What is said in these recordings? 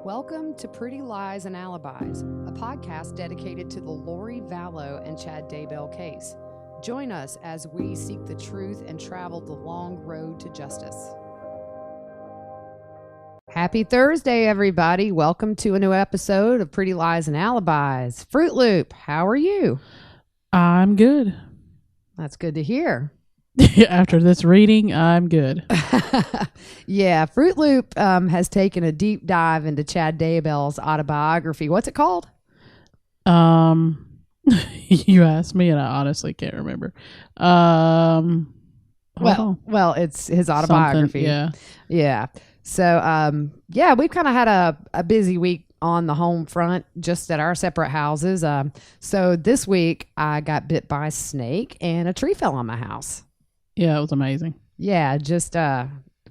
Welcome to Pretty Lies and Alibis, a podcast dedicated to the Lori Vallow and Chad Daybell case. Join us as we seek the truth and travel the long road to justice. Happy Thursday, everybody. Welcome to a new episode of Pretty Lies and Alibis. Fruit Loop, how are you? I'm good. That's good to hear. After this reading, I'm good. Yeah, Fruit Loop has taken a deep dive into Chad Daybell's autobiography. What's it called? You asked me and I honestly can't remember. Well, it's his autobiography. Yeah. So, we've kind of had a busy week on the home front, just at our separate houses. So this week I got bit by a snake and a tree fell on my house. Yeah, it was amazing. Yeah,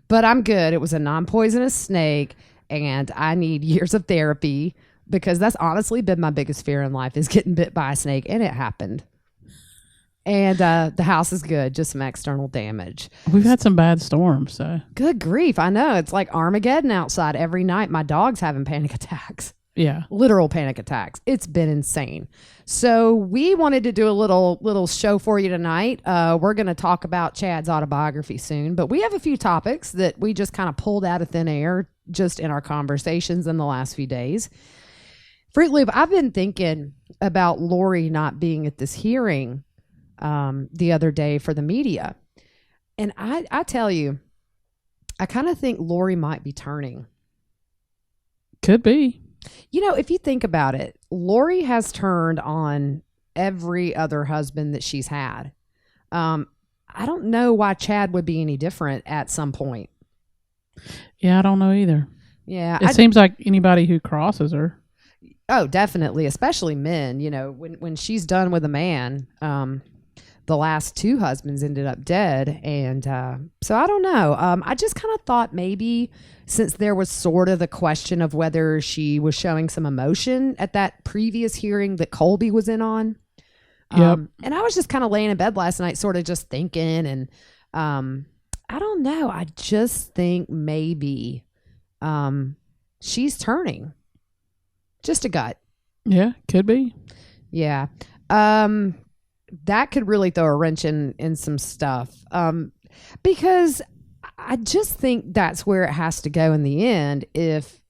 but I'm good. It was a non-poisonous snake, and I need years of therapy because that's honestly been my biggest fear in life is getting bit by a snake, and it happened. And the house is good, just some external damage. We've had some bad storms, so. Good grief, I know. It's like Armageddon outside every night. My dog's having panic attacks. Yeah. Literal panic attacks. It's been insane. So we wanted to do a little show for you tonight. We're going to talk about Chad's autobiography soon, but we have a few topics that we just kind of pulled out of thin air just in our conversations in the last few days. Fruit Loop, I've been thinking about Lori not being at this hearing the other day for the media. And I tell you, I kind of think Lori might be turning. Could be. You know, if you think about it, Lori has turned on every other husband that she's had. I don't know why Chad would be any different at some point. Yeah, I don't know either. Yeah. It seems like anybody who crosses her. Oh, definitely. Especially men. You know, when she's done with a man, the last two husbands ended up dead. And so I don't know. I just kind of thought maybe since there was sort of the question of whether she was showing some emotion at that previous hearing that Colby was in on. Yep. And I was just kind of laying in bed last night, sort of just thinking. And I don't know. I just think maybe she's turning. Just a gut. Yeah, could be. Yeah. That could really throw a wrench in some stuff. Because I just think that's where it has to go in the end if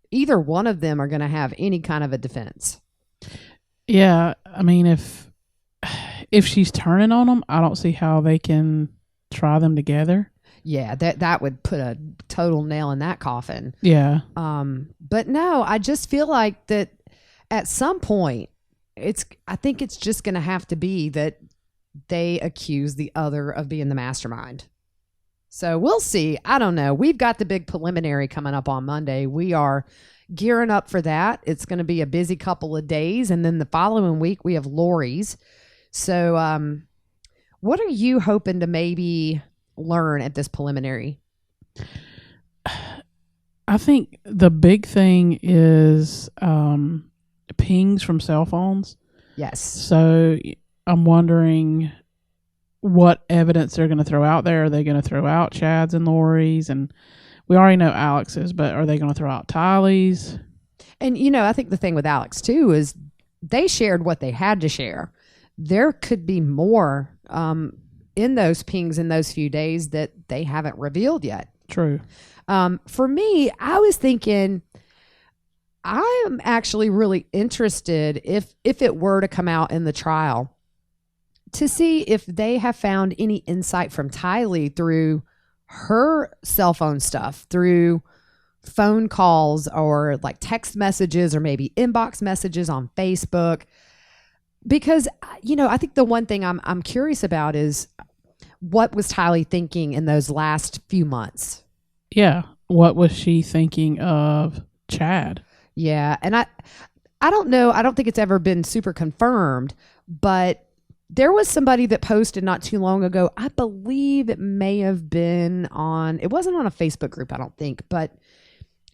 either one of them are going to have any kind of a defense. Yeah, I mean, if she's turning on them, I don't see how they can try them together. Yeah, that would put a total nail in that coffin. Yeah. But no, I just feel like that at some point, I think it's just going to have to be that they accuse the other of being the mastermind. So we'll see. I don't know. We've got the big preliminary coming up on Monday. We are gearing up for that. It's going to be a busy couple of days. And then the following week, we have Lori's. So what are you hoping to maybe learn at this preliminary? I think the big thing is pings from cell phones. Yes. So I'm wondering what evidence they're going to throw out there. Are they going to throw out Chad's and Lori's? And we already know Alex's, but are they going to throw out Tylee's? And, you know, I think the thing with Alex, too, is they shared what they had to share. There could be more in those pings in those few days that they haven't revealed yet. True. For me, I was thinking I am actually really interested if it were to come out in the trial to see if they have found any insight from Tylee through her cell phone stuff, through phone calls or like text messages or maybe inbox messages on Facebook. Because, you know, I think the one thing I'm curious about is what was Tylee thinking in those last few months? Yeah. What was she thinking of Chad? Yeah. And I don't know. I don't think it's ever been super confirmed, but there was somebody that posted not too long ago. I believe it may have been it wasn't on a Facebook group, I don't think, but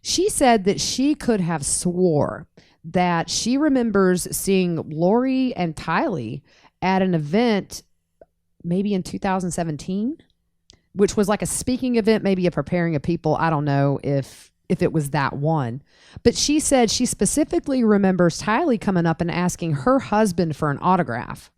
she said that she could have swore that she remembers seeing Lori and Tylee at an event maybe in 2017, which was like a speaking event, maybe a preparing of people. I don't know if if it was that one. But she said she specifically remembers Tylee coming up and asking her husband for an autograph.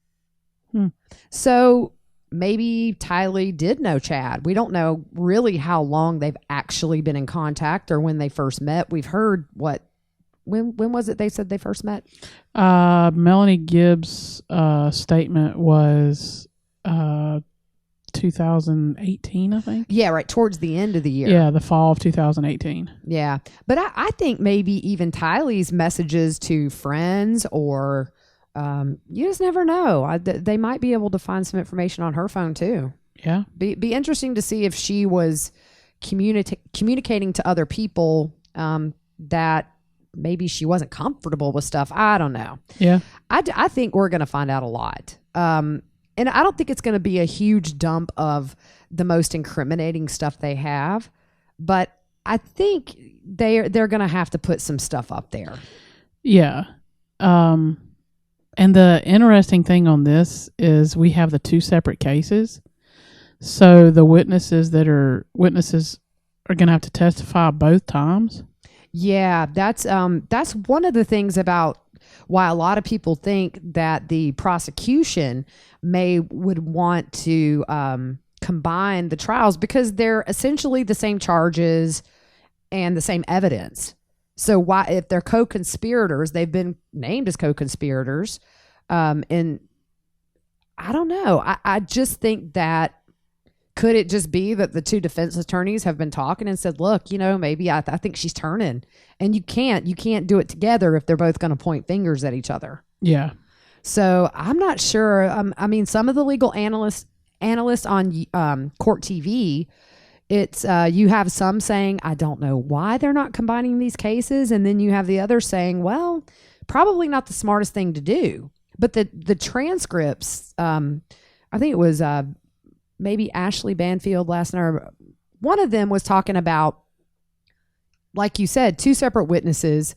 So maybe Tylee did know Chad. We don't know really how long they've actually been in contact or when they first met. We've heard when was it they said they first met? Melanie Gibbs' statement was 2018, I think. Yeah, right. Towards the end of the year. Yeah, the fall of 2018. Yeah. But I think maybe even Tylee's messages to friends or you just never know. They might be able to find some information on her phone too. Yeah. Be interesting to see if she was communicating to other people that maybe she wasn't comfortable with stuff. I don't know. Yeah. I think we're going to find out a lot. And I don't think it's going to be a huge dump of the most incriminating stuff they have, but I think they're going to have to put some stuff up there. Yeah. And the interesting thing on this is we have the 2 separate cases. So the witnesses are going to have to testify both times. Yeah, that's one of the things about why a lot of people think that the prosecution would want to combine the trials, because they're essentially the same charges and the same evidence. So why, if they're co-conspirators, they've been named as co-conspirators, and I don't know. I just think that, could it just be that the 2 defense attorneys have been talking and said, look, maybe I think she's turning, and you can't do it together if they're both going to point fingers at each other. Yeah. So I'm not sure. I mean, some of the legal analysts on Court TV, it's you have some saying, I don't know why they're not combining these cases, and then you have the others saying, well, probably not the smartest thing to do. But the transcripts, I think it was maybe Ashley Banfield last night. One of them was talking about, like you said, 2 separate witnesses.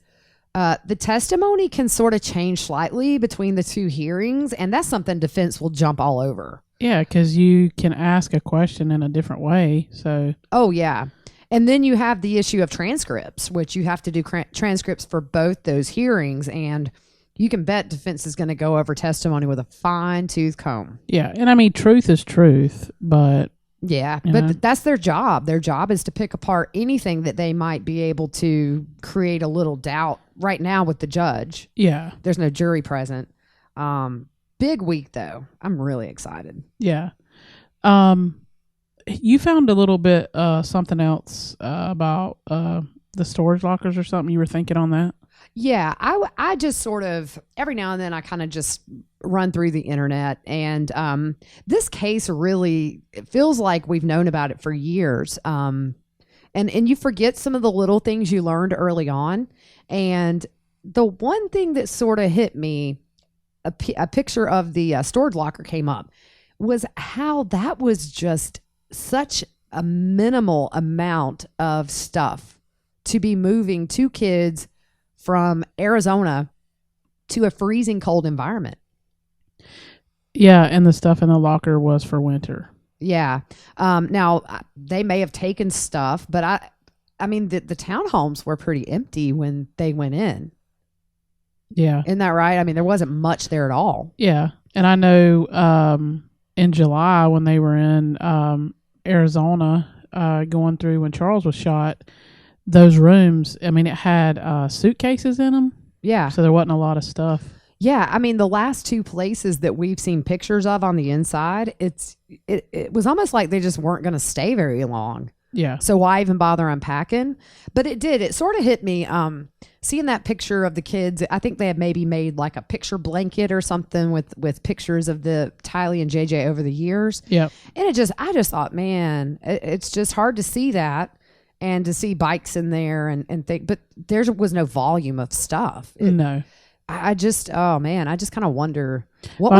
The testimony can sort of change slightly between the 2 hearings, and that's something defense will jump all over. Yeah, because you can ask a question in a different way. So. Oh, yeah. And then you have the issue of transcripts, which you have to do transcripts for both those hearings, and you can bet defense is going to go over testimony with a fine-tooth comb. Yeah, and I mean, truth is truth, but... Yeah, but that's their job. Their job is to pick apart anything that they might be able to create a little doubt. Right now with the judge, yeah, there's no jury present. Big week though. I'm really excited. Yeah. You found a little bit something else about the storage lockers or something. You were thinking on that? Yeah, I just sort of every now and then I kind of just run through the internet, and this case really, it feels like we've known about it for years. And you forget some of the little things you learned early on. And the one thing that sort of hit me, a picture of the storage locker came up, was how that was just such a minimal amount of stuff to be moving 2 kids from Arizona to a freezing cold environment. Yeah, and the stuff in the locker was for winter. Yeah. Now, they may have taken stuff, but I mean, the townhomes were pretty empty when they went in. Yeah. Isn't that right? I mean, there wasn't much there at all. Yeah. And I know in July when they were in Arizona going through when Charles was shot, those rooms, I mean, it had suitcases in them. Yeah. So there wasn't a lot of stuff. Yeah. I mean, the last 2 places that we've seen pictures of on the inside, it was almost like they just weren't going to stay very long. Yeah. So why even bother unpacking? But it did. It sort of hit me. Seeing that picture of the kids, I think they had maybe made like a picture blanket or something with pictures of the Tylee and JJ over the years. Yeah. And I just thought, man, it's just hard to see that and to see bikes in there and think, but there was no volume of stuff. No. I just kind of wonder what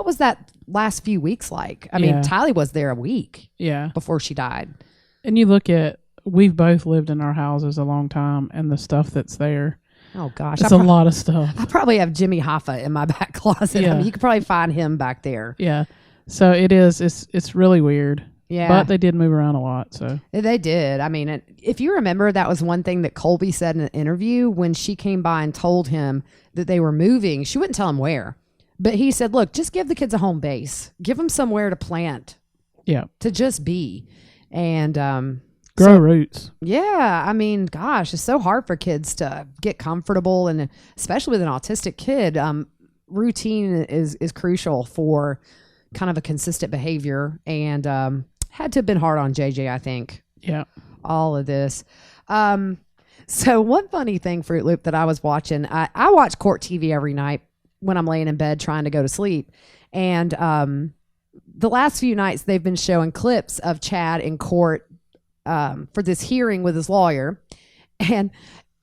was that last few weeks like? I mean, Tylee was there a week before she died. And you look at, we've both lived in our houses a long time, and the stuff that's there. Oh gosh, it's a lot of stuff. I probably have Jimmy Hoffa in my back closet. Yeah. I mean, you could probably find him back there. Yeah. So it's really weird. Yeah. But they did move around a lot. So They did. I mean, if you remember, that was one thing that Colby said in an interview when she came by and told him that they were moving. She wouldn't tell him where. But he said, look, just give the kids a home base. Give them somewhere to plant. Yeah. To just be. And grow roots. Yeah. I mean, gosh, it's so hard for kids to get comfortable. And especially with an autistic kid, routine is crucial for kind of a consistent behavior. And had to have been hard on JJ, I think. Yeah. All of this. So one funny thing, Fruit Loop, that I was watching, I watch court TV every night when I'm laying in bed trying to go to sleep. And the last few nights they've been showing clips of Chad in court for this hearing with his lawyer. And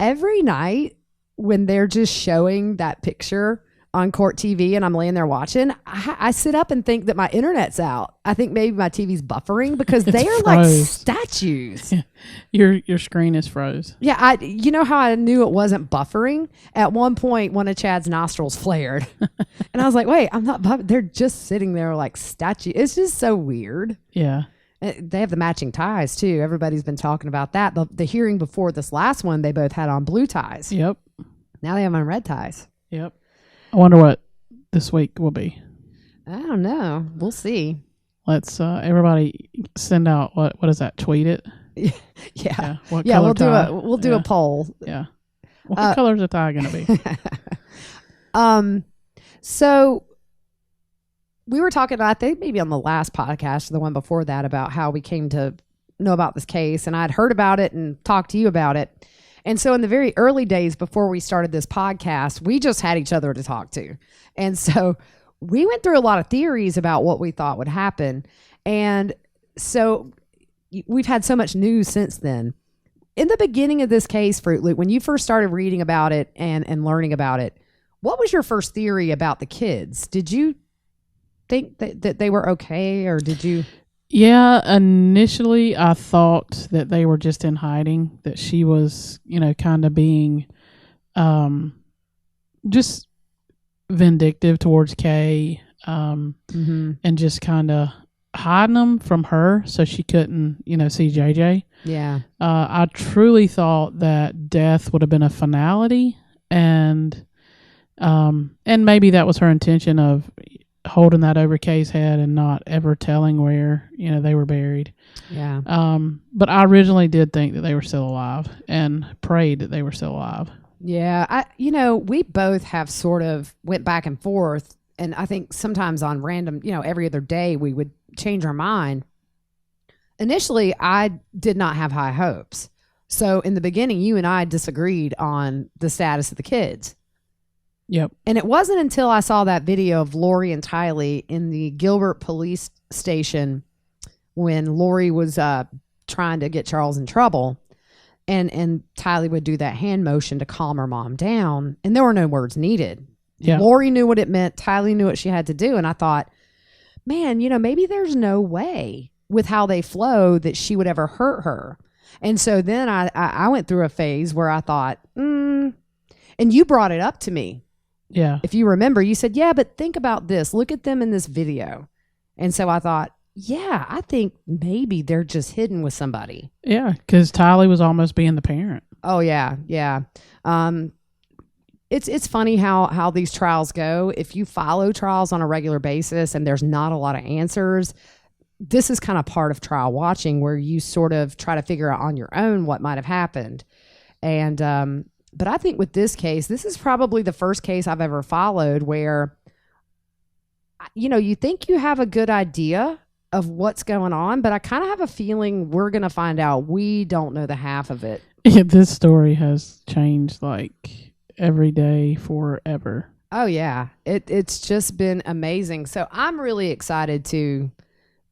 every night when they're just showing that picture on court TV and I'm laying there watching, I sit up and think that my internet's out. I think maybe my TV's buffering because they are like statues. Yeah. Your screen is froze. Yeah, you know how I knew it wasn't buffering? At one point, one of Chad's nostrils flared. And I was like, wait, I'm not buffering. They're just sitting there like statues. It's just so weird. Yeah. They have the matching ties, too. Everybody's been talking about that. The hearing before this last one, they both had on blue ties. Yep. Now they have on red ties. Yep. I wonder what this week will be. I don't know. We'll see. Let's everybody send out what is that? Tweet it. Yeah. What yeah. color We'll do a poll. Yeah. What color is the tie going to be? So we were talking, I think maybe on the last podcast, or the one before that, about how we came to know about this case, and I'd heard about it and talked to you about it. And so in the very early days before we started this podcast, we just had each other to talk to. And so we went through a lot of theories about what we thought would happen. And so we've had so much news since then. In the beginning of this case, Fruit Loop, when you first started reading about it and learning about it, what was your first theory about the kids? Did you think that they were okay, or did you? Yeah, initially I thought that they were just in hiding, that she was, kind of being just vindictive towards Kay, and just kind of hiding them from her so she couldn't, see JJ. Yeah. I truly thought that death would have been a finality, and maybe that was her intention of holding that over Kay's head and not ever telling where they were buried. Yeah. But I originally did think that they were still alive and prayed that they were still alive. Yeah. We both have sort of went back and forth, and I think sometimes on random, every other day we would change our mind. Initially, I did not have high hopes. So in the beginning, you and I disagreed on the status of the kids. Yep. And it wasn't until I saw that video of Lori and Tylee in the Gilbert police station when Lori was trying to get Charles in trouble, and Tylee would do that hand motion to calm her mom down, and there were no words needed. Yeah. Lori knew what it meant. Tylee knew what she had to do. And I thought, man, maybe there's no way with how they flow that she would ever hurt her. And so then I went through a phase where I thought, and you brought it up to me. Yeah. If you remember, you said, yeah, but think about this. Look at them in this video. And so I thought, yeah, I think maybe they're just hidden with somebody. Yeah, because Tylee was almost being the parent. Oh, yeah, yeah. It's funny how these trials go. If you follow trials on a regular basis and there's not a lot of answers, this is kind of part of trial watching where you sort of try to figure out on your own what might have happened. And but I think with this case, this is probably the first case I've ever followed where, you think you have a good idea of what's going on, but I kind of have a feeling we're going to find out we don't know the half of it. Yeah, this story has changed like every day forever. Oh, yeah. It's just been amazing. So I'm really excited to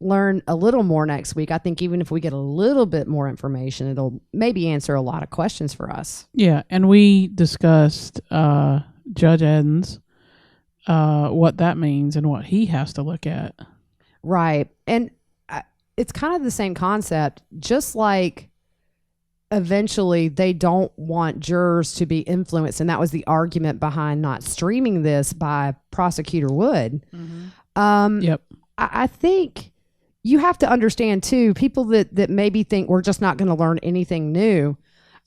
learn a little more next week. I think even if we get a little bit more information, it'll maybe answer a lot of questions for us. Yeah, and we discussed Judge Edens, what that means and what he has to look at. Right. And it's kind of the same concept, just like eventually they don't want jurors to be influenced. And that was the argument behind not streaming this by Prosecutor Wood. Yep. I think you have to understand too, people that maybe think we're just not going to learn anything new.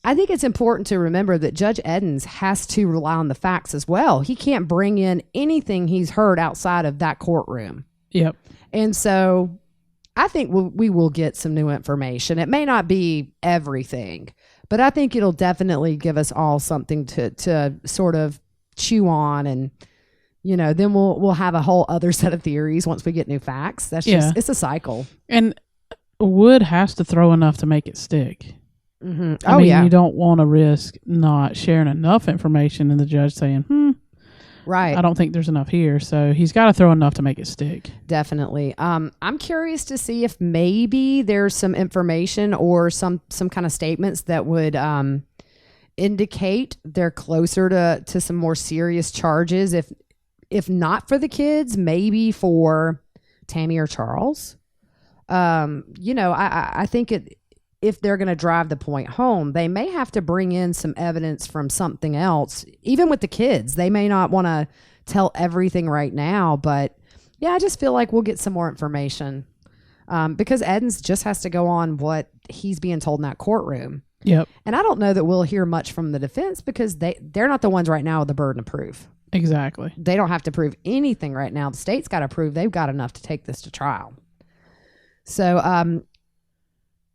I think it's important to remember that Judge Edens has to rely on the facts as well. He can't bring in anything he's heard outside of that courtroom. Yep. And so I think we will get some new information. It may not be everything, but I think it'll definitely give us all something to sort of chew on, and then we'll have a whole other set of theories once we get new facts. That's just it's a cycle. And Wood has to throw enough to make it stick. Mm-hmm. I mean, you don't want to risk not sharing enough information and the judge saying, right, I don't think there's enough here. So he's got to throw enough to make it stick. Definitely. I'm curious to see if maybe there's some information or some kind of statements that would indicate they're closer to some more serious charges. If not for the kids, maybe for Tammy or Charles. I think if they're going to drive the point home, they may have to bring in some evidence from something else. Even with the kids, they may not want to tell everything right now, but yeah, I just feel like we'll get some more information because Edens just has to go on what he's being told in that courtroom. Yep. And I don't know that we'll hear much from the defense because they're not the ones right now with the burden of proof. Exactly. They don't have to prove anything right now. The state's got to prove they've got enough to take this to trial. So,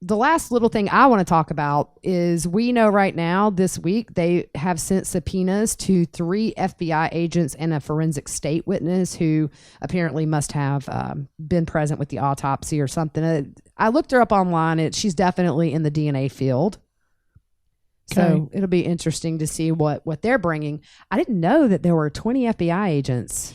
the last little thing I want to talk about is we know right now this week they have sent subpoenas to 3 FBI agents and a forensic state witness who apparently must have been present with the autopsy or something. I looked her up online. She's definitely in the DNA field. So Okay. it'll be interesting to see what they're bringing. I didn't know that there were 20 FBI agents.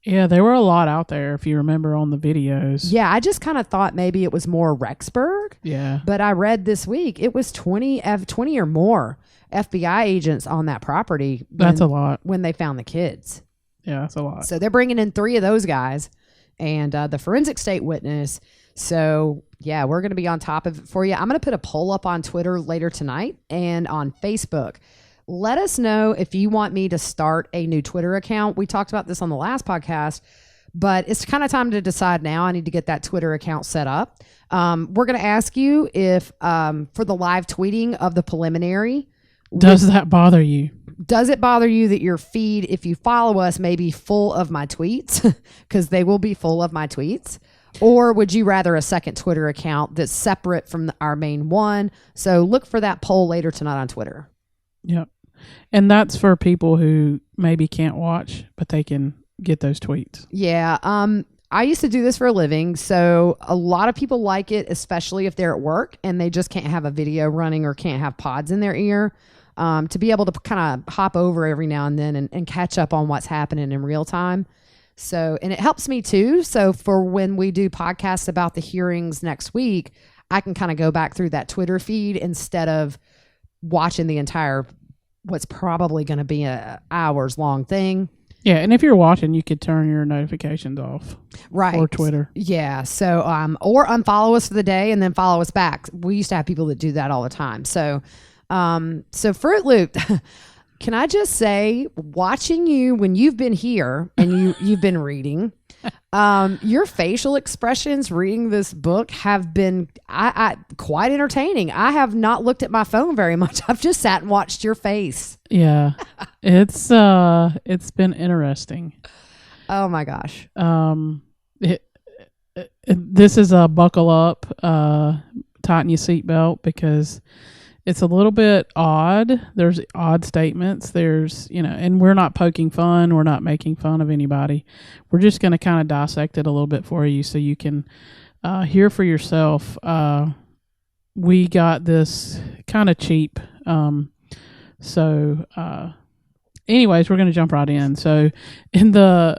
Yeah, there were a lot out there, if you remember on the videos. Yeah, I just kind of thought maybe it was more Rexburg. Yeah. But I read this week it was 20 or more FBI agents on that property. That's a lot. When they found the kids. Yeah, that's a lot. So they're bringing in 3 of those guys and the forensic state witness. So, yeah, we're going to be on top of it for you. I'm going to put a poll up on Twitter later tonight and on Facebook. Let us know if you want me to start a new Twitter account. We talked about this on the last podcast, but it's kind of time to decide now. I need to get that Twitter account set up. We're going to ask you if for the live tweeting of the preliminary. Does that bother you? Does it bother you that your feed, if you follow us, may be full of my tweets? Because they will be full of my tweets. Or would you rather a second Twitter account that's separate from our main one? So look for that poll later tonight on Twitter. Yep. And that's for people who maybe can't watch, but they can get those tweets. Yeah. I used to do this for a living. So a lot of people like it, especially if they're at work and they just can't have a video running or can't have pods in their ear, to be able to kind of hop over every now and then and catch up on what's happening in real time. So, and it helps me too. So for when we do podcasts about the hearings next week, I can kind of go back through that Twitter feed instead of watching the entire what's probably going to be a hours long thing. Yeah, and if you're watching, you could turn your notifications off. Right. Or Twitter. Yeah. So, or unfollow us for the day and then follow us back. We used to have people that do that all the time. So, Fruit Loop, can I just say, watching you when you've been here and you've been reading, your facial expressions reading this book have been quite entertaining. I have not looked at my phone very much. I've just sat and watched your face. Yeah. It's been interesting. Oh my gosh. This is a buckle up, tighten your seatbelt because it's a little bit odd. There's odd statements. There's, and we're not poking fun. We're not making fun of anybody. We're just going to kind of dissect it a little bit for you so you can hear for yourself. We got this kind of cheap. Anyways, we're going to jump right in. So in the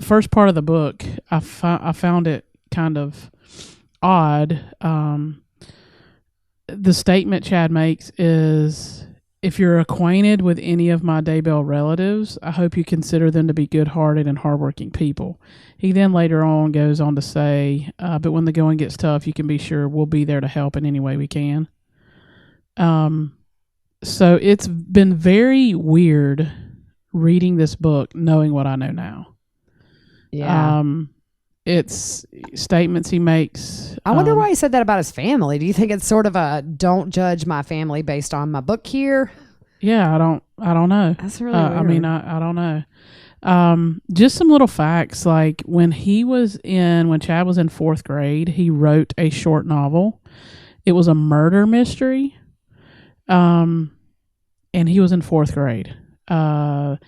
first part of the book, I found it kind of odd. The statement Chad makes is, if you're acquainted with any of my Daybell relatives, I hope you consider them to be good-hearted and hardworking people. He then later on goes on to say, but when the going gets tough, you can be sure we'll be there to help in any way we can. So it's been very weird reading this book, knowing what I know now. Yeah. it's statements he makes. I wonder why he said that about his family. Do you think it's sort of a don't judge my family based on my book here? Yeah, I don't know. That's really weird. I mean, I don't know. Just some little facts. Like when Chad was in 4th grade, he wrote a short novel. It was a murder mystery. And he was in 4th grade.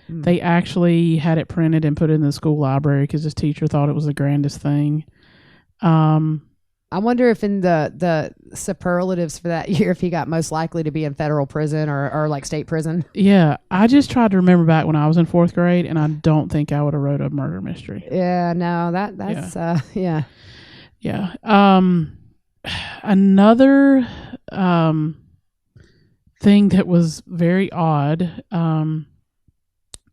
They actually had it printed and put it in the school library because his teacher thought it was the grandest thing. I wonder if in the superlatives for that year, if he got most likely to be in federal prison or like state prison. Yeah, I just tried to remember back when I was in 4th grade, and I don't think I would have wrote a murder mystery. Yeah, no, that's yeah. Yeah. Another thing that was very odd.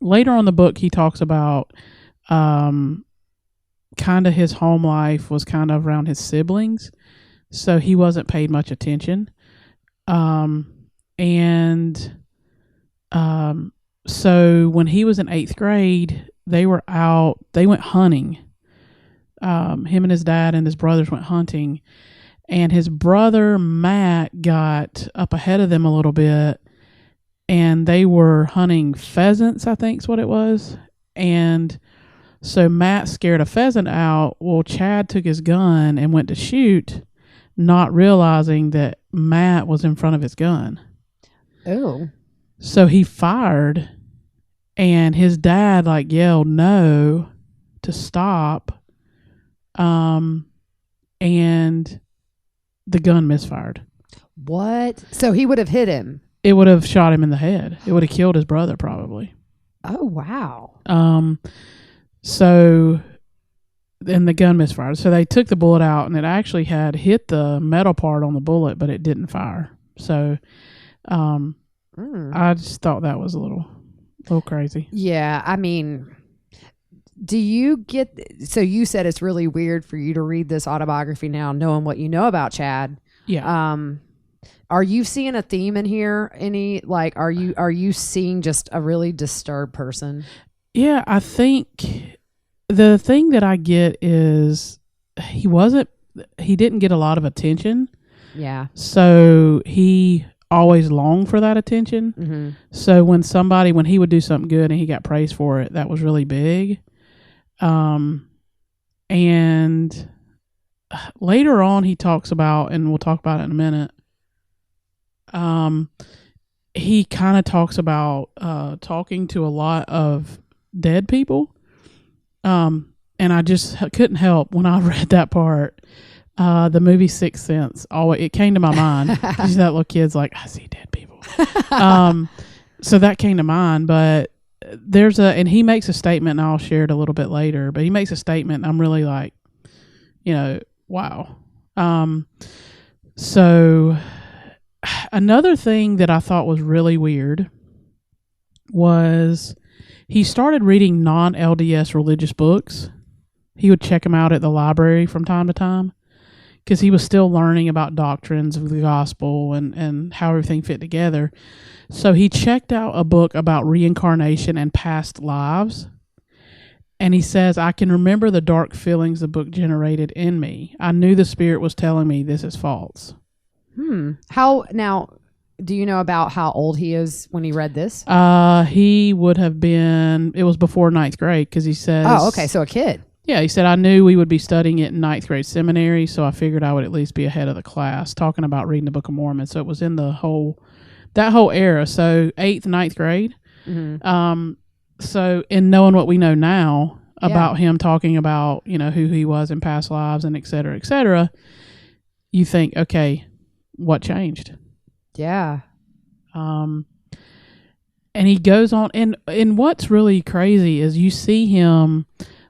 Later on in the book, he talks about kind of his home life was kind of around his siblings, so he wasn't paid much attention. So when he was in 8th grade, they went hunting. Him and his dad and his brothers went hunting, and his brother Matt got up ahead of them a little bit, and they were hunting pheasants, I think is what it was. And so Matt scared a pheasant out. Well, Chad took his gun and went to shoot, not realizing that Matt was in front of his gun. Oh. So he fired, and his dad yelled no to stop. And the gun misfired. What? So he would have hit him. It would have shot him in the head. It would have killed his brother probably. Oh, wow. So then the gun misfired. So they took the bullet out, and it actually had hit the metal part on the bullet, but it didn't fire. So I just thought that was a little crazy. Yeah, I mean, do you get... So you said it's really weird for you to read this autobiography now, knowing what you know about Chad. Yeah. Are you seeing a theme in here? Are you seeing just a really disturbed person? Yeah, I think the thing that I get is he didn't get a lot of attention. Yeah. So he always longed for that attention. Mm-hmm. So when he would do something good and he got praised for it, that was really big. And later on he talks about, and we'll talk about it in a minute, he kind of talks about talking to a lot of dead people. And I just couldn't help when I read that part. The movie Sixth Sense, it came to my mind. That little kid's like, I see dead people. So that came to mind. But and he makes a statement, and I'll share it a little bit later. But he makes a statement, and I'm really like, wow. So another thing that I thought was really weird was he started reading non-LDS religious books. He would check them out at the library from time to time because he was still learning about doctrines of the gospel and how everything fit together. So he checked out a book about reincarnation and past lives. And he says, I can remember the dark feelings the book generated in me. I knew the spirit was telling me this is false. How now? Do you know about how old he is when he read this? He would have been. It was before 9th grade because he says. Oh, okay, so a kid. Yeah, he said I knew we would be studying it in 9th grade seminary, so I figured I would at least be ahead of the class. Talking about reading the Book of Mormon, so it was in that whole era. So 8th, 9th grade. Mm-hmm. So in knowing what we know now about him talking about who he was in past lives and et cetera, you think, okay, what changed? Yeah. And he goes on, and what's really crazy is you see him,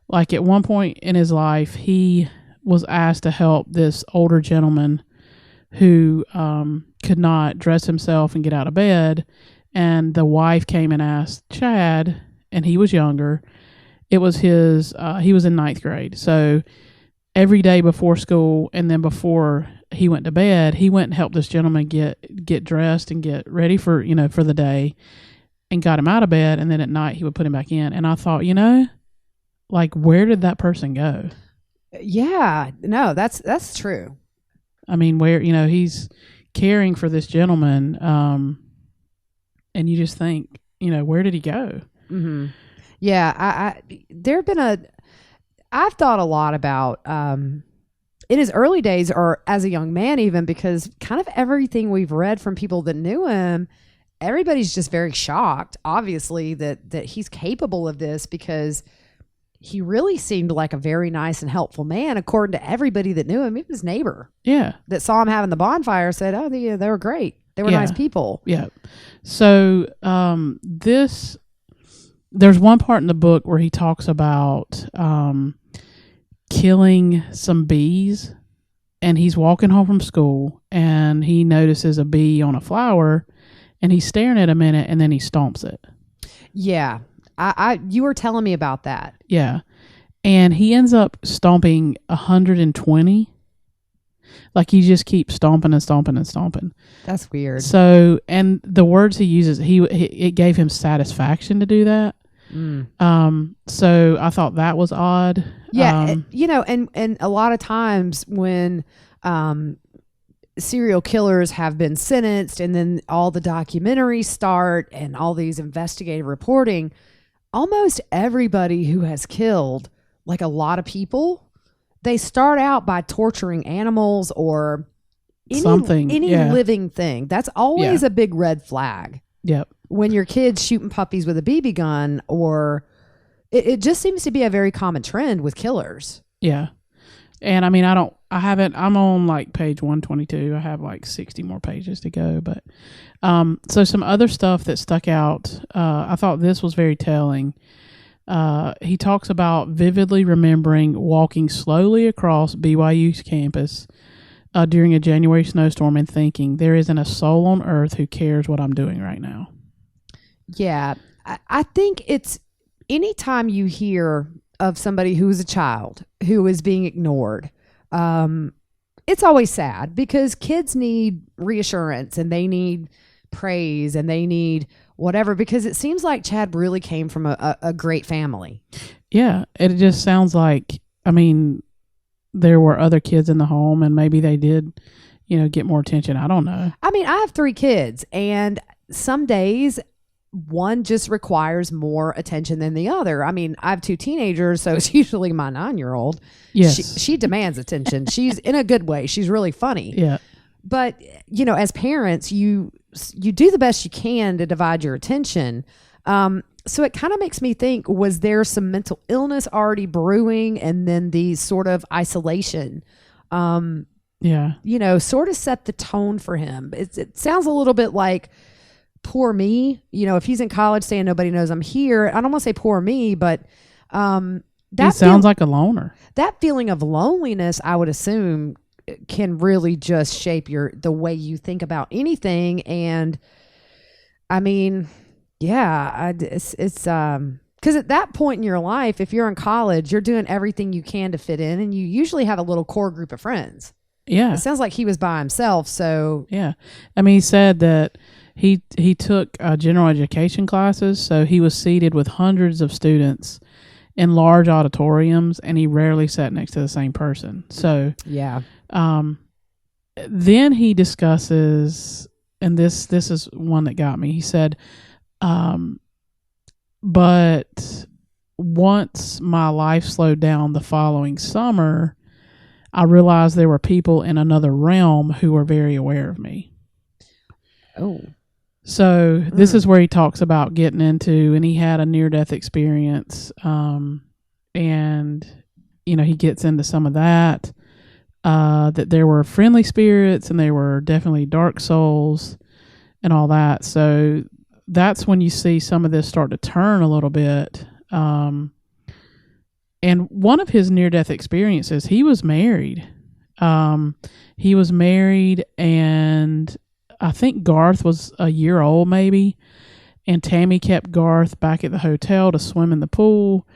like at one point in his life, he was asked to help this older gentleman who could not dress himself and get out of bed, and the wife came and asked Chad, and he was younger. It was he was in 9th grade, so every day before school and then before he went to bed, he went and helped this gentleman get dressed and get ready for for the day, and got him out of bed, and then at night he would put him back in. And I thought, where did that person go? Yeah, no, that's true. I mean, where, he's caring for this gentleman, and you just think, where did he go? Hmm. Yeah, there have been I've thought a lot about in his early days or as a young man, even because kind of everything we've read from people that knew him, everybody's just very shocked, obviously, that he's capable of this because he really seemed like a very nice and helpful man, according to everybody that knew him. Even his neighbor Yeah. that saw him having the bonfire said, "Oh, they were great. They were nice people." Yeah. So there's one part in the book where he talks about killing some bees, and he's walking home from school and he notices a bee on a flower, and he's staring at it a minute, and then he stomps it. Yeah, you were telling me about that. Yeah. And he ends up stomping 120. Like, he just keeps stomping and stomping and stomping. That's weird. So, and the words he uses, it gave him satisfaction to do that. So I thought that was odd. Yeah, and a lot of times when serial killers have been sentenced and then all the documentaries start and all these investigative reporting, almost everybody who has killed, like a lot of people, they start out by torturing animals or any living thing. That's always a big red flag. Yep. When your kid's shooting puppies with a BB gun, or it just seems to be a very common trend with killers. Yeah. And I mean, I'm on like page 122. I have like 60 more pages to go. But so some other stuff that stuck out, I thought this was very telling. He talks about vividly remembering walking slowly across BYU's campus during a January snowstorm and thinking, there isn't a soul on earth who cares what I'm doing right now. Yeah. I think it's anytime you hear of somebody who is a child who is being ignored, it's always sad because kids need reassurance and they need praise and they need whatever, because it seems like Chad really came from a great family. Yeah. It just sounds like, I mean, there were other kids in the home and maybe they did, get more attention. I don't know. I mean, I have 3 kids and some days one just requires more attention than the other. I mean, I have 2 teenagers, so it's usually my 9-year-old. Yes. She demands attention. She's in a good way. She's really funny. Yeah. But, as parents, you do the best you can to divide your attention. So it kind of makes me think, was there some mental illness already brewing and then the sort of isolation, sort of set the tone for him? It sounds a little bit like poor me, if he's in college saying nobody knows I'm here. I don't want to say poor me, but that sounds like a loner. That feeling of loneliness, I would assume, can really just shape the way you think about anything. And I mean, yeah, it's because at that point in your life, if you're in college, you're doing everything you can to fit in, and you usually have a little core group of friends. Yeah, it sounds like he was by himself. So yeah, I mean, he said that he took general education classes, so he was seated with hundreds of students in large auditoriums, and he rarely sat next to the same person. So yeah. Then he discusses, and this is one that got me. He said, but once my life slowed down the following summer, I realized there were people in another realm who were very aware of me. Oh. So this is where he talks about getting into, and he had a near-death experience, and, he gets into some of that, that there were friendly spirits and there were definitely dark souls and all that. So that's when you see some of this start to turn a little bit. And one of his near-death experiences, he was married. And I think Garth was a year old maybe, and Tammy kept Garth back at the hotel to swim in the pool,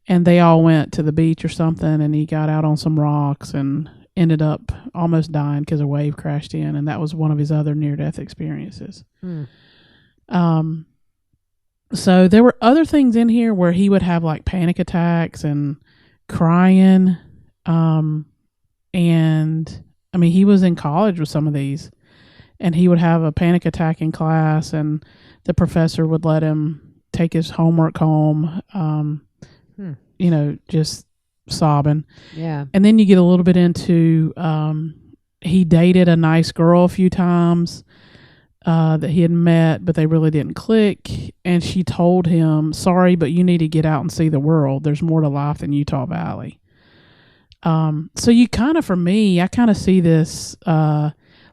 and they all went to the beach or something, and he got out on some rocks and ended up almost dying because a wave crashed in, and that was one of his other near-death experiences. So there were other things in here where he would have like panic attacks and crying. And I mean, he was in college with some of these, and he would have a panic attack in class, and the professor would let him take his homework home, just sobbing. Yeah. And then you get a little bit into, he dated a nice girl a few times that he had met, but they really didn't click. And she told him, sorry, but you need to get out and see the world. There's more to life than Utah Valley. So you kind of, for me, I kind of see this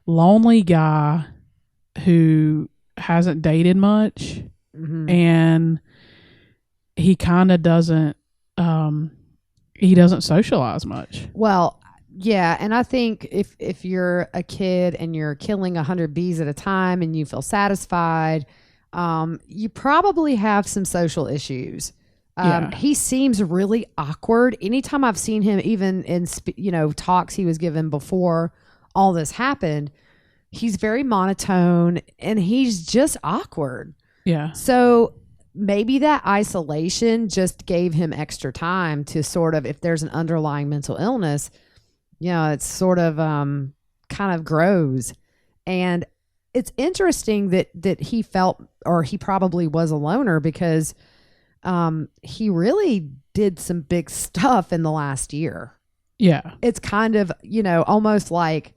lonely guy who hasn't dated much, and he kind of doesn't socialize much. Well, yeah, and I think if you're a kid and you're killing 100 bees at a time and you feel satisfied, you probably have some social issues. He seems really awkward. Anytime I've seen him, even in talks he was given before all this happened, he's very monotone and he's just awkward. Yeah. So maybe that isolation just gave him extra time to sort of, if there's an underlying mental illness, it's sort of kind of grows. And it's interesting that he felt, or he probably was a loner, because he really did some big stuff in the last year. Yeah. It's kind of, almost like,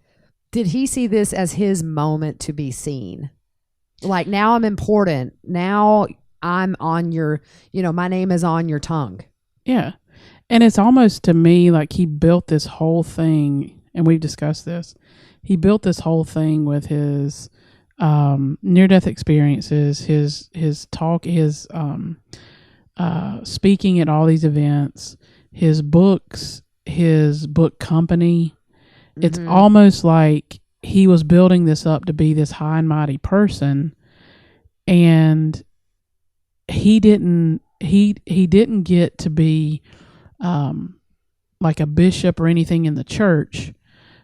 did he see this as his moment to be seen? Like, now I'm important. Now I'm on your, my name is on your tongue. Yeah. And it's almost, to me, like he built this whole thing, and we've discussed this. He built this whole thing with his near-death experiences, his talk, his speaking at all these events, his books, his book company. It's almost like he was building this up to be this high and mighty person, and he didn't get to be like a bishop or anything in the church.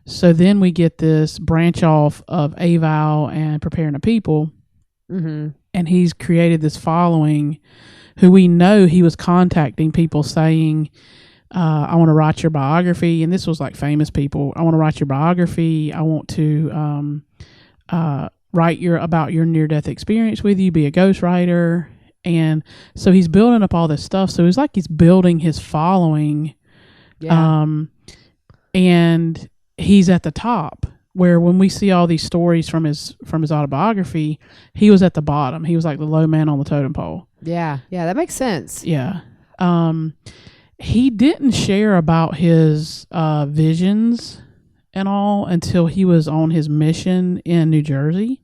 So then we get this branch off of a vow and preparing a people, and he's created this following, who we know he was contacting people saying, I want to write your biography. And this was like famous people. I want to write your biography. I want to write about your near-death experience with you, be a ghostwriter. And so he's building up all this stuff. So it's like he's building his following. Yeah. And he's at the top, where when we see all these stories from his autobiography, he was at the bottom. He was like the low man on the totem pole. Yeah. Yeah, that makes sense. Yeah. He didn't share about his visions and all until he was on his mission in New Jersey.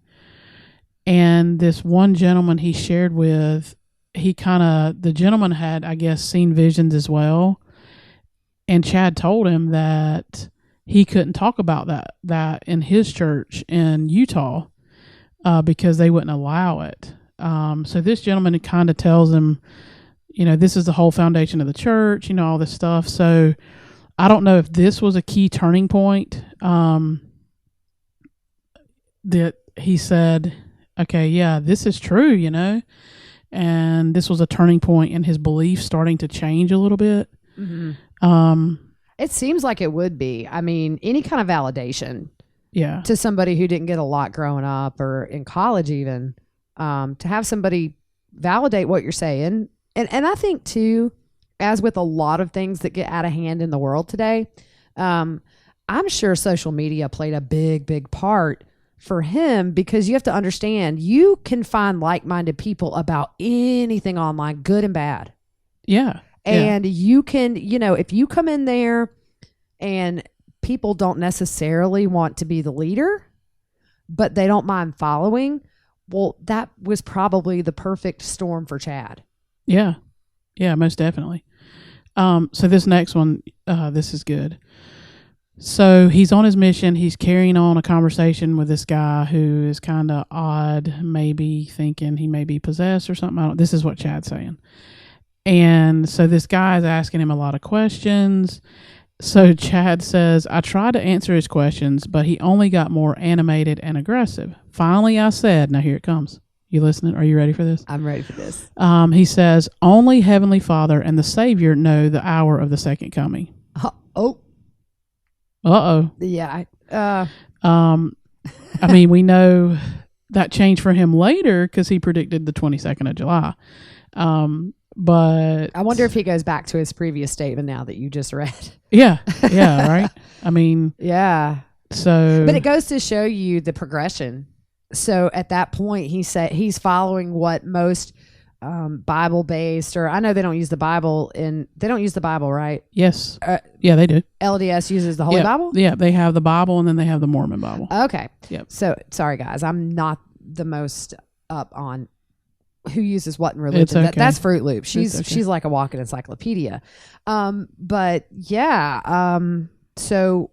And this one gentleman he shared with, the gentleman had, I guess, seen visions as well. And Chad told him that he couldn't talk about that in his church in Utah because they wouldn't allow it. So this gentleman kind of tells him, this is the whole foundation of the church, all this stuff. So I don't know if this was a key turning point that he said, okay, yeah, this is true, and this was a turning point in his belief starting to change a little bit. It seems like it would be. I mean, any kind of validation to somebody who didn't get a lot growing up or in college even, to have somebody validate what you're saying. And I think too, as with a lot of things that get out of hand in the world today, I'm sure social media played a big, big part for him, because you have to understand, you can find like-minded people about anything online, good and bad. Yeah. And you can, if you come in there and people don't necessarily want to be the leader, but they don't mind following, well, that was probably the perfect storm for Chad. Yeah. Yeah, most definitely. So this next one, this is good. So he's on his mission. He's carrying on a conversation with this guy who is kind of odd, maybe thinking he may be possessed or something. This is what Chad's saying. And so this guy is asking him a lot of questions. So Chad says, I tried to answer his questions, but he only got more animated and aggressive. Finally, I said, now here it comes. You listening? Are you ready for this? I'm ready for this. He says, only Heavenly Father and the Savior know the hour of the second coming. Oh, Uh-oh. Yeah. I mean, we know that changed for him later because he predicted the 22nd of July. But I wonder if he goes back to his previous statement now that you just read. Yeah, right. I mean, yeah. So, but it goes to show you the progression. So at that point, he said he's following what most Bible based, or I know they don't use the Bible right? Yes. Yeah, they do. LDS uses the Holy Bible? Yeah, they have the Bible and then they have the Mormon Bible. Okay. Yep. So sorry guys, I'm not the most up on who uses what in religion. It's okay. That's Fruit Loop. It's okay. She's like a walking encyclopedia. But yeah, so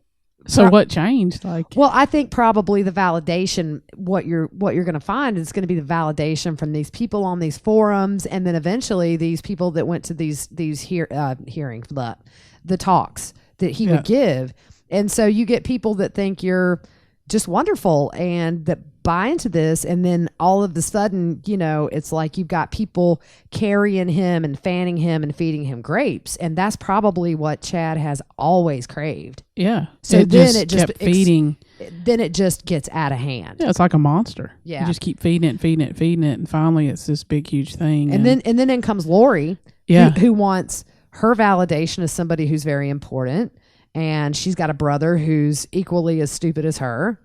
what changed? Well, I think probably the validation. What you're going to find is going to be the validation from these people on these forums, and then eventually these people that went to these hearings, the talks that he would give, and so you get people that think you're just wonderful and that buy into this, and then all of a sudden, it's like you've got people carrying him and fanning him and feeding him grapes, and that's probably what Chad has always craved. Yeah. So then it just kept feeding. Then it just gets out of hand. Yeah, it's like a monster. Yeah. You just keep feeding it, and finally it's this big, huge thing. And then in comes Lori, yeah, who wants her validation as somebody who's very important, and she's got a brother who's equally as stupid as her,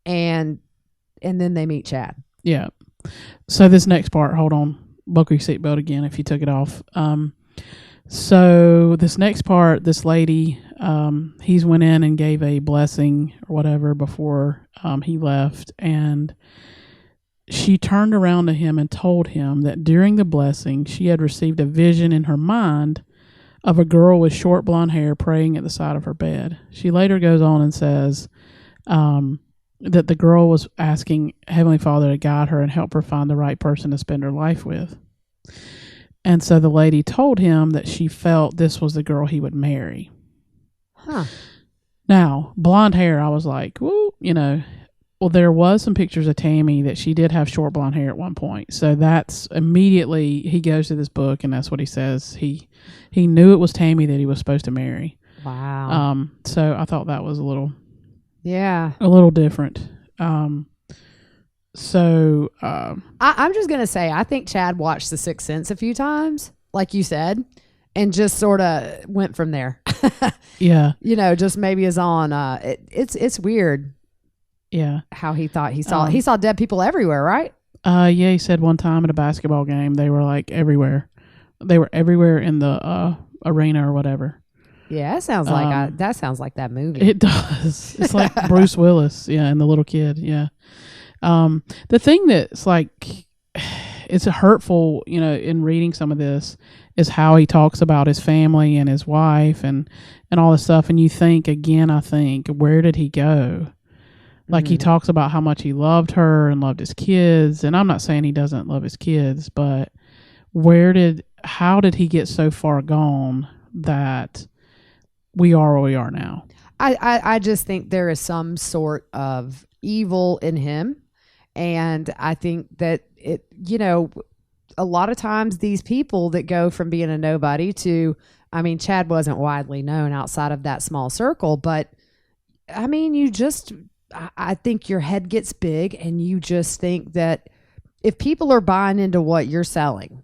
and then they meet Chad. Yeah. So this next part, hold on, buckle your seatbelt again if you took it off. So this next part, this lady, he's went in and gave a blessing or whatever before he left, and she turned around to him and told him that during the blessing she had received a vision in her mind of a girl with short blonde hair praying at the side of her bed. She later goes on and says that the girl was asking Heavenly Father to guide her and help her find the right person to spend her life with. And so the lady told him that she felt this was the girl he would marry. Huh. Now, blonde hair, I was like, woo, well, there was some pictures of Tammy that she did have short blonde hair at one point. So that's immediately, he goes to this book and that's what he says. He knew it was Tammy that he was supposed to marry. Wow. So I thought that was a little different. I'm just going to say, I think Chad watched The Sixth Sense a few times, like you said, and just sort of went from there. Yeah. Just maybe is on, it's weird. Yeah. How he thought he saw dead people everywhere, right? Yeah, he said one time at a basketball game, they were like everywhere. They were everywhere in the arena or whatever. Yeah, that sounds like that movie. It does. It's like Bruce Willis, and the little kid, yeah. The thing that's like, it's hurtful, in reading some of this, is how he talks about his family and his wife and all this stuff. And you think, where did he go? Like he talks about how much he loved her and loved his kids. And I'm not saying he doesn't love his kids, but how did he get so far gone that we are where we are now? I just think there is some sort of evil in him. And I think that a lot of times these people that go from being a nobody to, Chad wasn't widely known outside of that small circle, but I think your head gets big and you just think that if people are buying into what you're selling,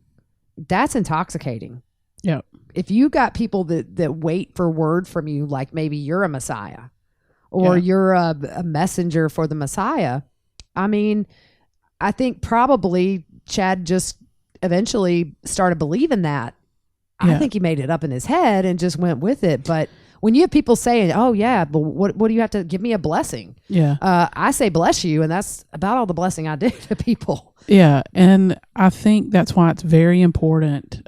that's intoxicating. Yeah. If you got people that wait for word from you, like maybe you're a Messiah or you're a messenger for the Messiah, I think probably Chad just eventually started believing that. Yeah. I think he made it up in his head and just went with it. But when you have people saying, oh, yeah, but what do you have to give me a blessing? Yeah. I say bless you, and that's about all the blessing I do to people. Yeah, and I think that's why it's very important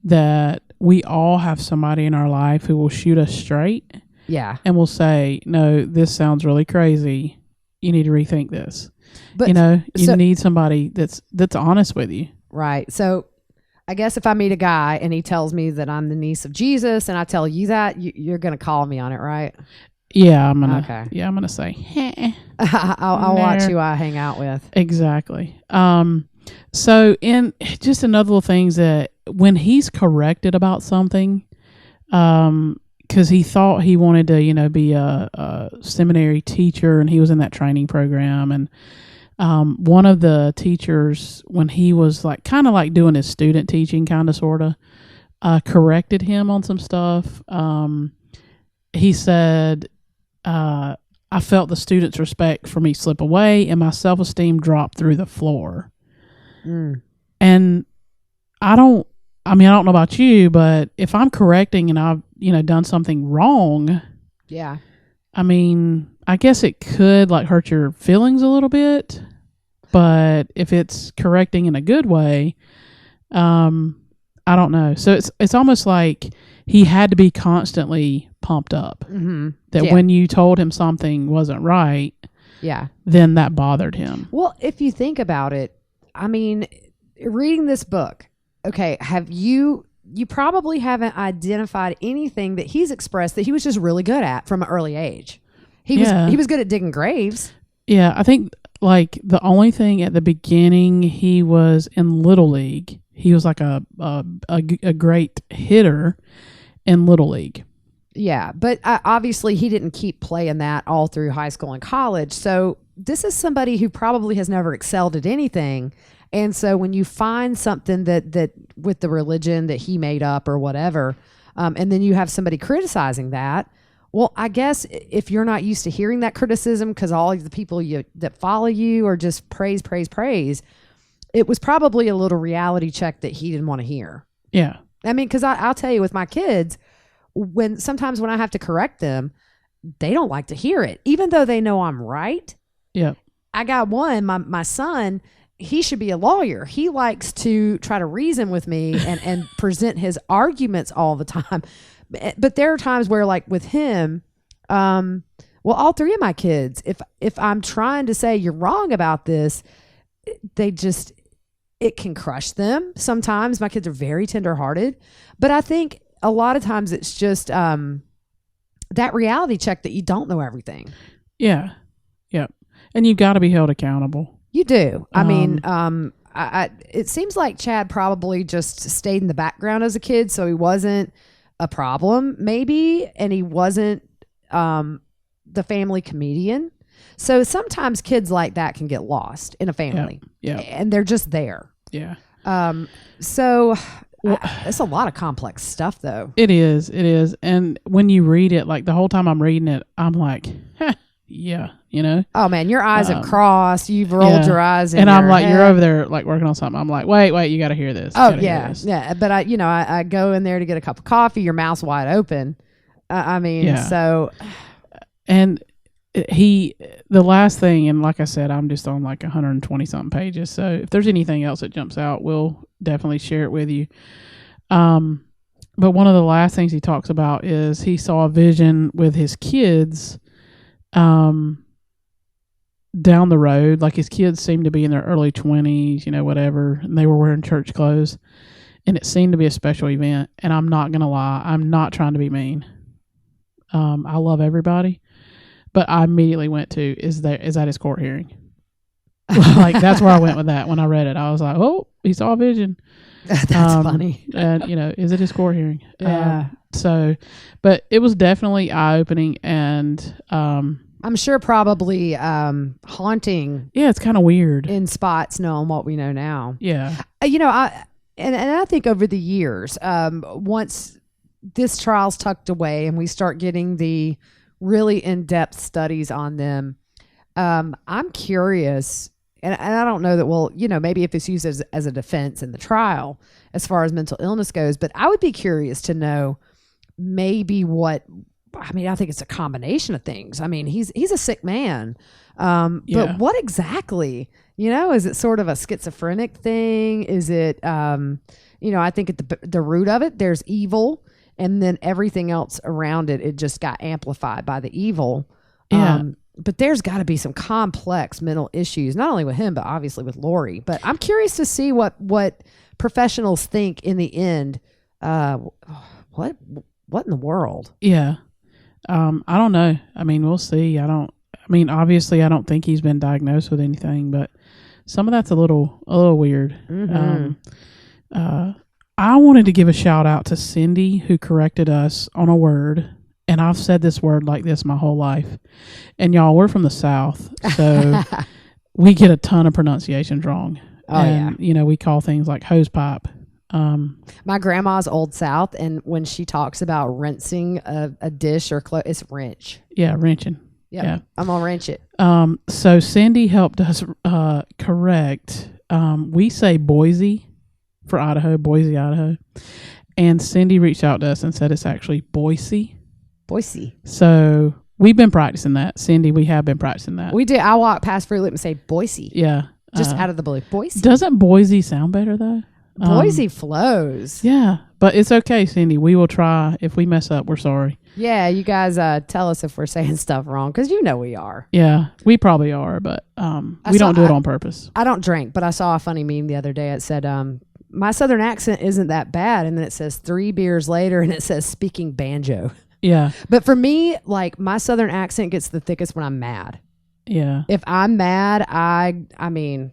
that we all have somebody in our life who will shoot us straight. Yeah. And will say, no, this sounds really crazy. You need to rethink this. But you need somebody that's honest with you. Right. So I guess if I meet a guy and he tells me that I'm the niece of Jesus and I tell you that, you're going to call me on it, right? Yeah, I'm gonna say, I'll watch who I hang out with. Exactly. So in just another little things that when he's corrected about something, because he thought he wanted to, be a seminary teacher, and he was in that training program. And one of the teachers, when he was like kind of like doing his student teaching, kind of sort of, corrected him on some stuff. He said, I felt the students' respect for me slip away, and my self-esteem dropped through the floor. And I don't know about you, but if I'm correcting and I've, done something wrong, yeah, I guess it could like hurt your feelings a little bit, but if it's correcting in a good way, I don't know. So it's almost like he had to be constantly pumped up. That when you told him something wasn't right, then that bothered him. Well, if you think about it, reading this book, okay, you probably haven't identified anything that he's expressed that he was just really good at from an early age. He was good at digging graves. Yeah, I think like the only thing at the beginning, he was in Little League. He was like a great hitter in Little League. Yeah, but obviously he didn't keep playing that all through high school and college. So this is somebody who probably has never excelled at anything. And so when you find something that with the religion that he made up or whatever, and then you have somebody criticizing that, well, I guess if you're not used to hearing that criticism because all of the people that follow you are just praise, it was probably a little reality check that he didn't want to hear. Yeah. Because I'll tell you with my kids, sometimes when I have to correct them, they don't like to hear it, even though they know I'm right. Yeah. I got one, my son, he should be a lawyer. He likes to try to reason with me and present his arguments all the time. But there are times where, like with him, all three of my kids, if I'm trying to say you're wrong about this, it can crush them. Sometimes my kids are very tenderhearted, but I think a lot of times it's just that reality check that you don't know everything. Yeah. Yep. And you've got to be held accountable. You do. It seems like Chad probably just stayed in the background as a kid, so he wasn't a problem, maybe, and he wasn't the family comedian. So sometimes kids like that can get lost in a family. Yeah. And they're just there. Yeah. It's a lot of complex stuff, though. It is. And when you read it, like the whole time I'm reading it, I'm like, yeah, Oh man, your eyes have crossed. You've rolled your eyes, and I'm like, you're over there like working on something. I'm like, wait, you got to hear this. Oh yeah, yeah. But I go in there to get a cup of coffee. Your mouth's wide open. So. And the last thing, and like I said, I'm just on like 120 something pages. So if there's anything else that jumps out, we'll definitely share it with you. But one of the last things he talks about is he saw a vision with his kids down the road. Like his kids seemed to be in their early 20s, whatever, and they were wearing church clothes, and it seemed to be a special event. And I'm not gonna lie, I'm not trying to be mean. I love everybody, but I immediately went to, is that his court hearing? Like that's where I went with that. When I read it, I was like, oh, he saw a vision. That's funny. And is it his court hearing? Yeah. But it was definitely eye-opening, and I'm sure probably haunting. Yeah, it's kind of weird in spots, knowing what we know now. Yeah. I think over the years, once this trial's tucked away and we start getting the really in-depth studies on them, I'm curious, and I don't know that we'll, maybe if it's used as a defense in the trial as far as mental illness goes, but I would be curious to know maybe I think it's a combination of things. He's a sick man. But what exactly, is it sort of a schizophrenic thing? Is it, I think at the root of it, there's evil, and then everything else around it just got amplified by the evil. Yeah. But there's got to be some complex mental issues, not only with him, but obviously with Lori. But I'm curious to see what professionals think in the end. What in the world? Yeah. I don't know. We'll see. Obviously I don't think he's been diagnosed with anything, but some of that's a little weird. Mm-hmm. I wanted to give a shout out to Cindy, who corrected us on a word and I've said this word like this my whole life. And y'all, we're from the South, so we get a ton of pronunciations wrong. Oh, and, you know, we call things like hose pipe. My grandma's Old South, and when she talks about rinsing a dish or clothes, it's wrench. Yeah, wrenching. Yep. Yeah. I'm going to wrench it. So Cindy helped us correct. We say Boise for Idaho, Boise, Idaho. And Cindy reached out to us and said it's actually Boise. Boise. So we've been practicing that. Cindy, we have been practicing that. We do. I walk past Fruit Loop and say Boise. Yeah. Just out of the blue. Boise. Doesn't Boise sound better, though? Boise flows. Yeah, but it's okay, Cindy. We will try. If we mess up, we're sorry. Yeah, you guys tell us if we're saying stuff wrong, because you know we are. Yeah, we probably are, but we don't do it on purpose. I don't drink, but I saw a funny meme the other day. It said, my Southern accent isn't that bad. And then it says 3 beers later, and it says speaking banjo. Yeah. But for me, like, my Southern accent gets the thickest when I'm mad. Yeah. If I'm mad, I mean,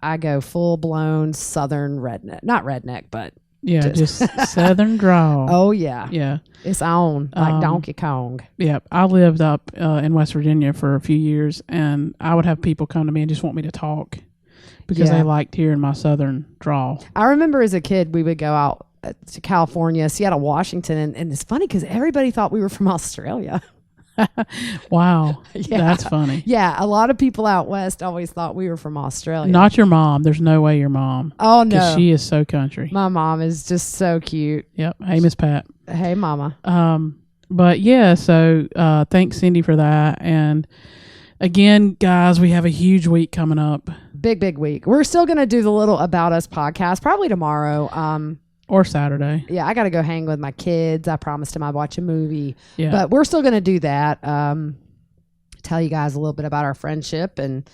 I go full blown Southern redneck. Not redneck, but yeah, just Southern drawl. Oh yeah, yeah, it's on like Donkey Kong. Yeah, I lived up in West Virginia for a few years, and I would have people come to me and just want me to talk because they liked hearing my Southern drawl. I remember as a kid, we would go out to California, Seattle, Washington, and it's funny because everybody thought we were from Australia. Wow. Yeah. That's funny. Yeah, a lot of people out west always thought we were from Australia. Not your mom. There's no way your mom. Oh, no. Because she is so country. My mom is just so cute. Yep. Hey, Miss Pat. Hey, Mama. But yeah, so thanks, Cindy, for that. And again, guys, we have a huge week coming up. Big week. We're still going to do the little About Us podcast probably tomorrow. Or Saturday. Yeah, I got to go hang with my kids. I promised them I'd watch a movie. Yeah. But we're still going to do that. Tell you guys a little bit about our friendship and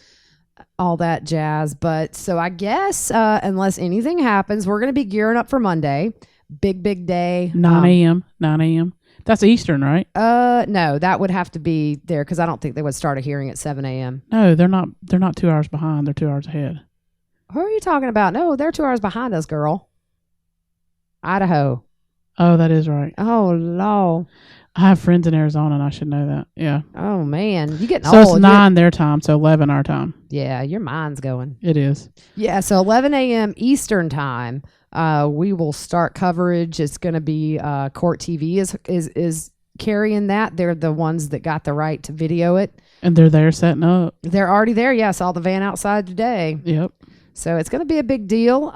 all that jazz. But so I guess unless anything happens, we're going to be gearing up for Monday. Big day. 9 a.m. 9 a.m. That's Eastern, right? No, that would have to be there because I don't think they would start a hearing at 7 a.m. No, they're not. They're not 2 hours behind. They're 2 hours ahead. Who are you talking about? No, they're 2 hours behind us, girl. Idaho. Oh, that is right. Oh, Lord. I have friends in Arizona, and I should know that. Yeah. Oh, man. You getting so old. So it's 9 their time, so 11 our time. Yeah, your mind's going. It is. Yeah, so 11 a.m. Eastern time, we will start coverage. It's going to be Court TV is carrying that. They're the ones that got the right to video it. And they're there setting up. They're already there. Yeah, I saw the van outside today. Yep. So it's going to be a big deal.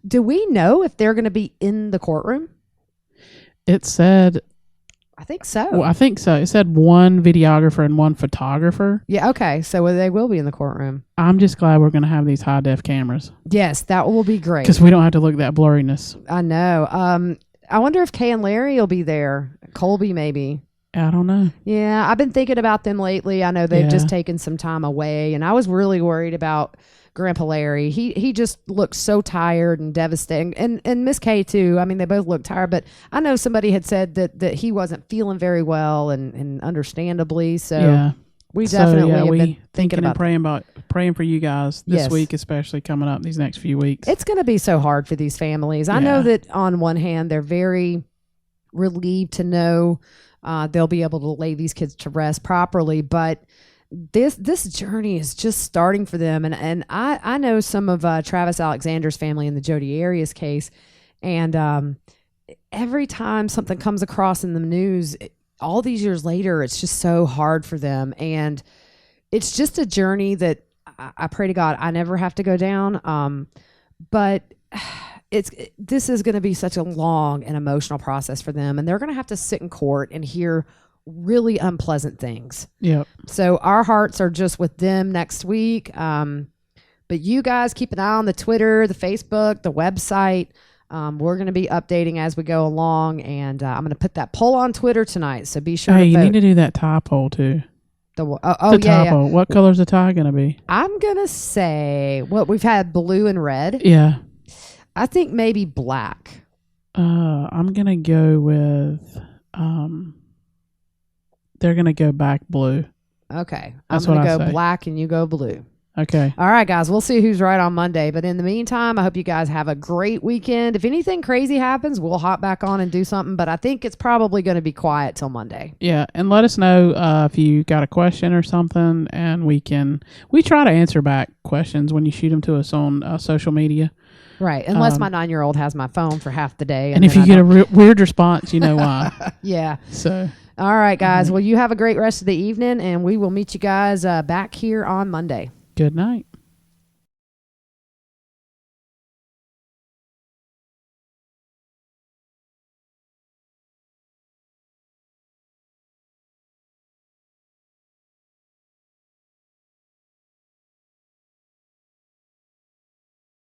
Do we know if they're going to be in the courtroom? It said... I think so. Well, I think so. It said one videographer and one photographer. Yeah, okay. So they will be in the courtroom. I'm just glad we're going to have these high-def cameras. Yes, that will be great. Because we don't have to look at that blurriness. I know. I wonder if Kay and Larry will be there. Colby, maybe. I don't know. Yeah, I've been thinking about them lately. I know they've just taken some time away, and I was really worried about Grandpa Larry. He just looked so tired and devastating, and Miss Kay too. I mean, they both looked tired, but I know somebody had said that he wasn't feeling very well, and understandably. So we definitely have been thinking about praying for you guys this week, especially coming up these next few weeks. It's going to be so hard for these families. I know that on one hand they're very relieved to know they'll be able to lay these kids to rest properly, but this journey is just starting for them. And I know some of Travis Alexander's family in the Jodi Arias case, and every time something comes across in the news, all these years later, it's just so hard for them. And it's just a journey that I pray to God I never have to go down. But this is going to be such a long and emotional process for them, and they're going to have to sit in court and hear really unpleasant things. Yep. So our hearts are just with them next week. But you guys keep an eye on the Twitter, the Facebook, the website. We're going to be updating as we go along, and I'm going to put that poll on Twitter tonight. So be sure to vote. You need to do that tie poll too. The tie poll. What color's the tie going to be? I'm going to say we've had blue and red. Yeah. I think maybe black. I'm going to go with they're going to go back blue. Okay. That's I'm going to what I go say. black and you go blue. Okay. All right, guys. We'll see who's right on Monday. But in the meantime, I hope you guys have a great weekend. If anything crazy happens, we'll hop back on and do something. But I think it's probably going to be quiet till Monday. Yeah, and let us know if you got a question or something, and we try to answer back questions when you shoot them to us on social media. Right. Unless my 9-year-old has my phone for half the day. And if you get a weird response, you know why. Yeah. So. All right, guys. Well, you have a great rest of the evening, and we will meet you guys back here on Monday. Good night.